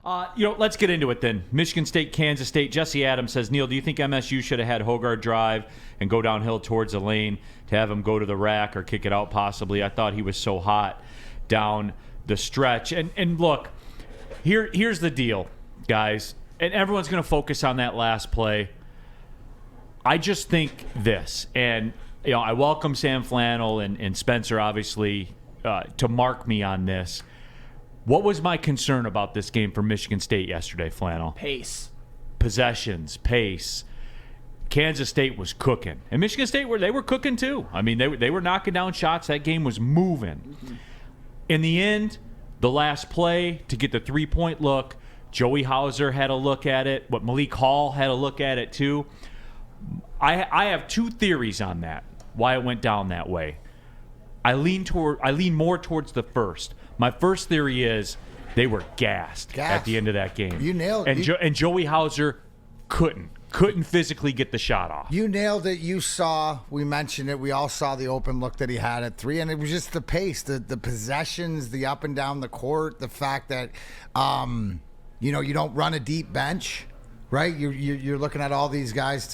Let's get into it then. Michigan State, Kansas State. Jesse Adams says, Neil, do you think MSU should have had Hogarth drive and go downhill towards the lane to have him go to the rack or kick it out possibly? I thought he was so hot down the stretch. And look, here's the deal, guys. And everyone's going to focus on that last play. I just think this, and I welcome Sam Flannel and Spencer, obviously, to mark me on this. What was my concern about this game for Michigan State yesterday, Flannel? Pace. Possessions, pace. Kansas State was cooking. And Michigan State, they were cooking too. I mean, they were knocking down shots. That game was moving. Mm-hmm. In the end, the last play to get the three-point look, Joey Hauser had a look at it. Malik Hall had a look at it too. I have two theories on that, why it went down that way. I lean more towards the first. My first theory is they were gassed at the end of that game. You nailed it. And Joey Hauser couldn't physically get the shot off. You nailed it. We mentioned it. We all saw the open look that he had at three, and it was just the pace, the possessions, the up and down the court, the fact that you don't run a deep bench, right? You're looking at all these guys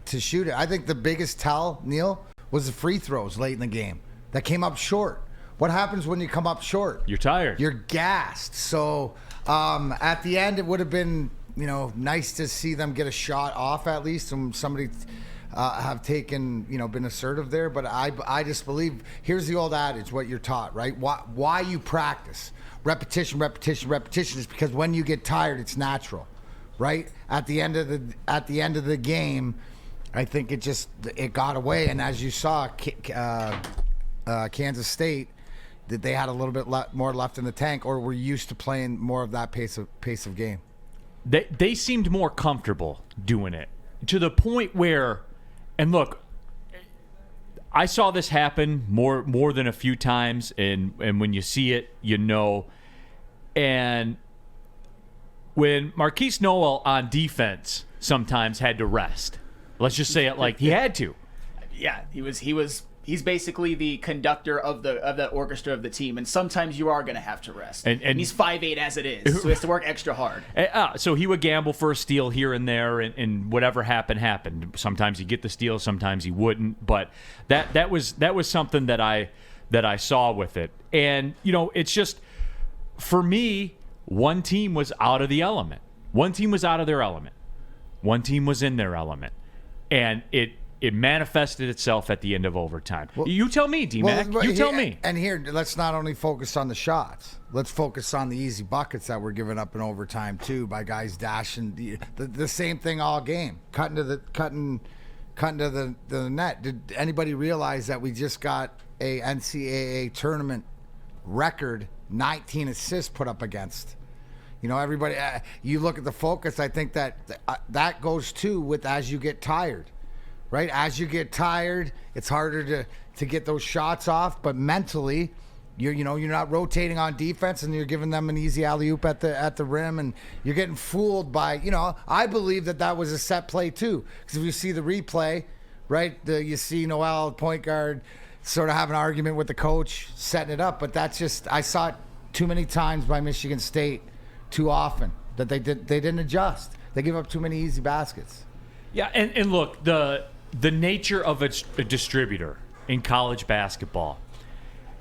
to shoot it. I think the biggest tell, Neil, was the free throws late in the game that came up short. What happens when you come up short? You're tired. You're gassed. So at the end, it would have been nice to see them get a shot off at least, and somebody have taken been assertive there. But I just believe, here's the old adage: what you're taught, right? Why you practice repetition is because when you get tired, it's natural, right? At the end of the game, I think it got away, and as you saw, Kansas State, that they had a little bit more left in the tank, or were used to playing more of that pace of game. They seemed more comfortable doing it, to the point where, and look, I saw this happen more than a few times, and when you see it, and when Marquise Noel on defense sometimes had to rest. Let's just say it like he had to. Yeah, he's basically the conductor of the orchestra of the team, and sometimes you are going to have to rest. And he's 5'8" as it is, so he has to work extra hard. So he would gamble for a steal here and there, and whatever happened. Sometimes he'd get the steal, sometimes he wouldn't. But that was something that I saw with it. And it's just, for me, one team was out of the element. One team was out of their element. One team was in their element, and it manifested itself at the end of overtime. Well, you tell me, D-Mac. You tell me. And here, let's not only focus on the shots. Let's focus on the easy buckets that were given up in overtime, too, by guys dashing. The same thing all game. Cutting to the net. Did anybody realize that we just got a NCAA tournament record 19 assists put up against? Everybody, you look at the focus, I think that goes, too, with as you get tired. Right, as you get tired, it's harder to get those shots off. But mentally, you're not rotating on defense, and you're giving them an easy alley-oop at the rim, and you're getting fooled by. I believe that was a set play too, because if you see the replay, right, you see Noel, point guard, sort of have an argument with the coach, setting it up. But that's just, I saw it too many times by Michigan State, too often, that they didn't adjust. They give up too many easy baskets. Yeah, and look, the nature of a distributor in college basketball.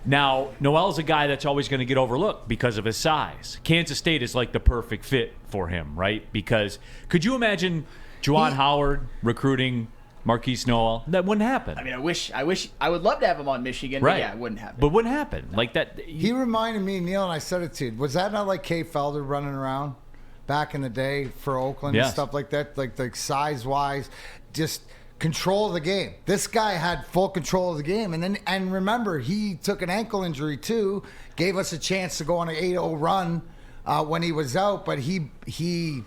Now, Noel's a guy that's always going to get overlooked because of his size. Kansas State is like the perfect fit for him, right? Because could you imagine Juwan Howard recruiting Marquise Noel? That wouldn't happen. I mean, I would love to have him on Michigan, right. But yeah, it wouldn't happen. But it wouldn't happen. No. Like that. He reminded me, Neil, and I said it to you. Was that not like Kay Felder running around back in the day for Oakland and stuff like that? Like size-wise, just control of the game. This guy had full control of the game. And remember, he took an ankle injury too, gave us a chance to go on an 8-0 run when he was out, but he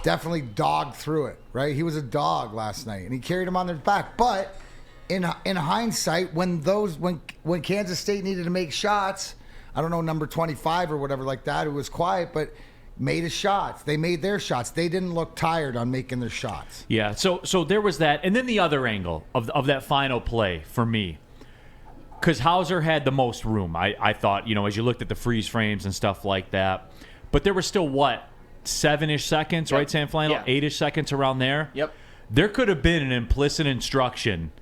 definitely dogged through it, right? He was a dog last night, and he carried him on their back. But in hindsight, when Kansas State needed to make shots, I don't know, number 25 or whatever like that, who was quiet, but made his shots. They made their shots. They didn't look tired on making their shots. Yeah, so there was that. And then the other angle of that final play for me, because Hauser had the most room, I thought, as you looked at the freeze frames and stuff like that. but there was still, 7-ish seconds, right, Sam Flannel? Yeah. 8-ish seconds around there? Yep. There could have been an implicit instruction.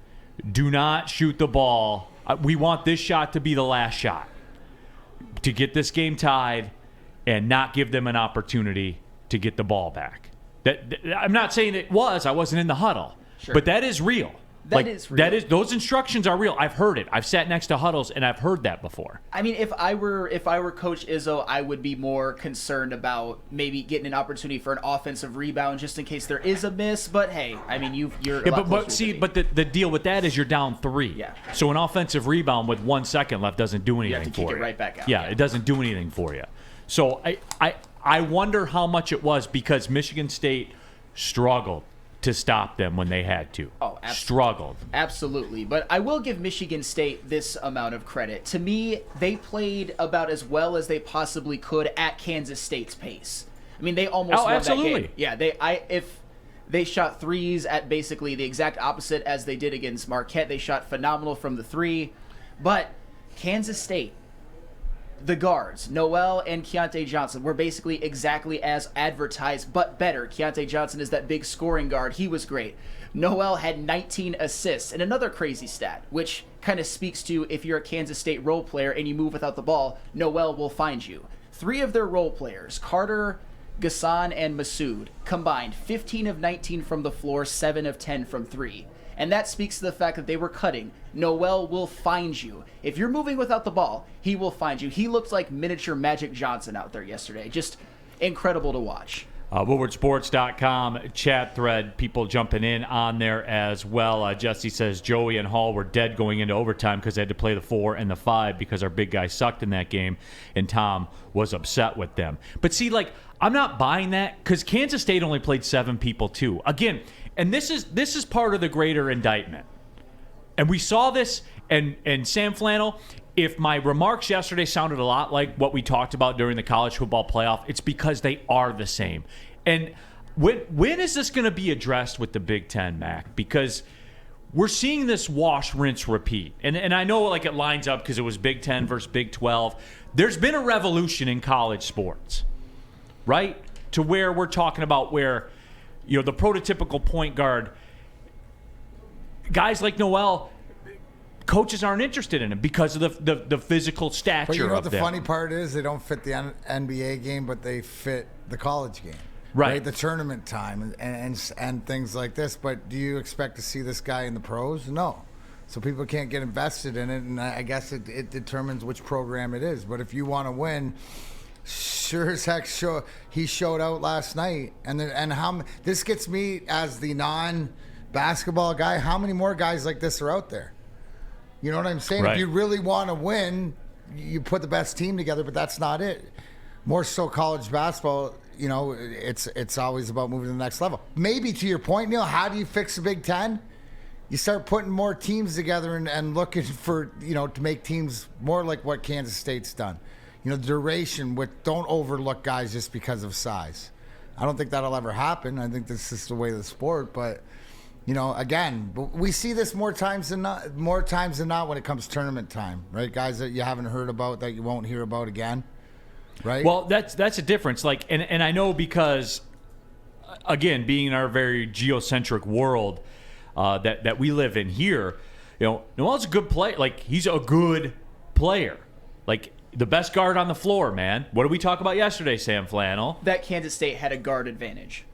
Do not shoot the ball. We want this shot to be the last shot to get this game tied and not give them an opportunity to get the ball back. I'm not saying it was. I wasn't in the huddle. Sure. But that is real. That is real. Those instructions are real. I've heard it. I've sat next to huddles and I've heard that before. I mean, if I were Coach Izzo, I would be more concerned about maybe getting an opportunity for an offensive rebound just in case there is a miss. But hey, I mean, you're a lot closer to me. But the deal with that is you're down 3. Yeah. So an offensive rebound with 1 second left doesn't do anything You have to for kick you. it right back out. Yeah, it doesn't do anything for you. So I wonder how much it was because Michigan State struggled to stop them when they had to. Oh, absolutely. Struggled. Absolutely. But I will give Michigan State this amount of credit. To me, they played about as well as they possibly could at Kansas State's pace. I mean, they almost won absolutely. that game. Yeah, if they shot threes at basically the exact opposite as they did against Marquette. They shot phenomenal from the 3. But Kansas State, the guards, Noel and Keontae Johnson, were basically exactly as advertised, but better. Keontae Johnson is that big scoring guard. He was great. Noel had 19 assists. And another crazy stat, which kind of speaks to if you're a Kansas State role player and you move without the ball, Noel will find you. 3 of their role players, Carter, Ghassan, and Masood, combined 15 of 19 from the floor, 7 of 10 from 3. And that speaks to the fact that they were cutting. Noel will find you. If you're moving without the ball, he will find you. He looked like miniature Magic Johnson out there yesterday. Just incredible to watch. WoodwardSports.com chat thread, people jumping in on there as well. Jesse says Joey and Hall were dead going into overtime because they had to play the 4 and the 5 because our big guy sucked in that game, and Tom was upset with them. But see, I'm not buying that because Kansas State only played 7 people too. Again, and this is part of the greater indictment. And we saw this, and Sam Flannel, if my remarks yesterday sounded a lot like what we talked about during the college football playoff, it's because they are the same. And when is this going to be addressed with the Big Ten, Mac? Because we're seeing this wash, rinse, repeat. And I know it lines up because it was Big Ten versus Big 12. There's been a revolution in college sports, right? To where we're talking about where, the prototypical point guard, guys like Noel, coaches aren't interested in him because of the physical stature But you know what of the them. funny part is? They don't fit the NBA game, but they fit the college game. Right. The tournament time and things like this. But do you expect to see this guy in the pros? No. So people can't get invested in it, and I guess it determines which program it is. But if you want to win, sure as heck, he showed out last night. And how this gets me as the non-basketball guy. How many more guys like this are out there? You know what I'm saying? Right. If you really want to win, you put the best team together, but that's not it. More so college basketball, it's always about moving to the next level. Maybe to your point, Neil, how do you fix the Big Ten? You start putting more teams together and looking for, to make teams more like what Kansas State's done. Duration, don't overlook guys just because of size. I don't think that'll ever happen. I think this is the way of the sport, but again, we see this more times than not when it comes tournament time, right? Guys that you haven't heard about that you won't hear about again, right? Well, that's a difference. And I know because, again, being in our very geocentric world that we live in here, Noel's a good player. He's a good player. The best guard on the floor, man. What did we talk about yesterday, Sam Flannel? That Kansas State had a guard advantage.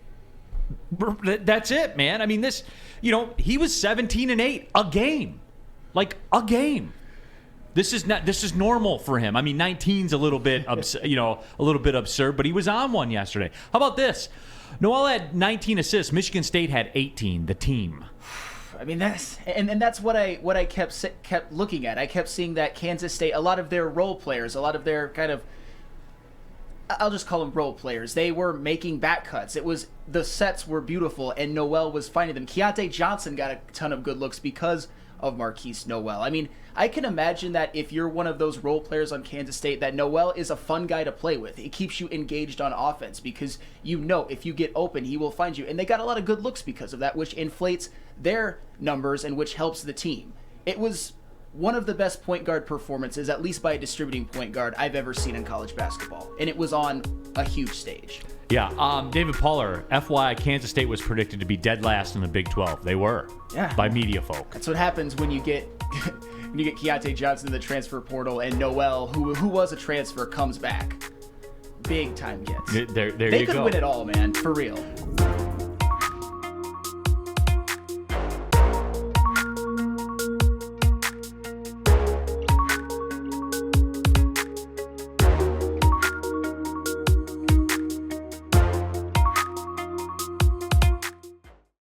That's it, man. I mean, this, he was 17-8 a game, a game. This is normal for him. I mean, 19's a little bit, a little bit absurd, but he was on one yesterday. How about this? Noel had 19 assists. Michigan State had 18. The team. I mean, that's what I kept looking at. I kept seeing that Kansas State, a lot of their role players, a lot of their kind of, I'll just call them role players, they were making back cuts. The sets were beautiful, and Noel was finding them. Keontae Johnson got a ton of good looks because of Marquise Noel. I mean, I can imagine that if you're one of those role players on Kansas State, that Noel is a fun guy to play with. It keeps you engaged on offense because if you get open, he will find you. And they got a lot of good looks because of that, which inflates their numbers and which helps the team. It was one of the best point guard performances, at least by a distributing point guard, I've ever seen in college basketball. And it was on a huge stage. Yeah, David Poller, FYI, Kansas State was predicted to be dead last in the Big 12. They were. Yeah. By media folk. That's what happens when you get when you get Keontae Johnson in the transfer portal and Noel, who was a transfer, comes back. Big time gets. There They you could go. win it all, man, for real.